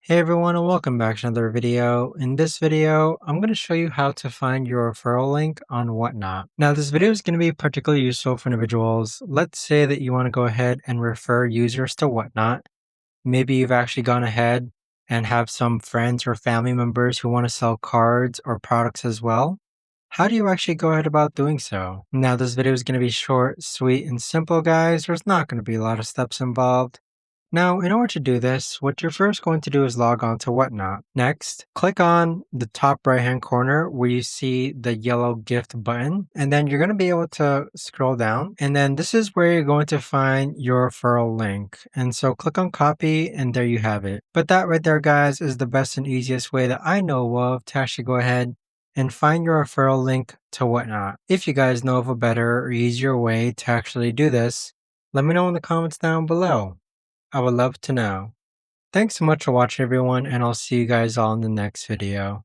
Hey everyone and welcome back to another video. In this video, I'm going to show you how to find your referral link on Whatnot. Now this video is going to be particularly useful for individuals. Let's say that you want to go ahead and refer users to Whatnot. Maybe you've actually gone ahead and have some friends or family members who want to sell cards or products as well. How do you actually go ahead about doing so? Now this video is going to be short, sweet, and simple guys. There's not going to be a lot of steps involved. Now, in order to do this, what you're first going to do is log on to Whatnot. Next, click on the top right hand corner where you see the yellow gift button, and then you're going to be able to scroll down. And then this is where you're going to find your referral link. And so click on copy, and there you have it. But that right there, guys, is the best and easiest way that I know of to actually go ahead and find your referral link to Whatnot. If you guys know of a better or easier way to actually do this, let me know in the comments down below. I would love to know. Thanks so much for watching everyone, and I'll see you guys all in the next video.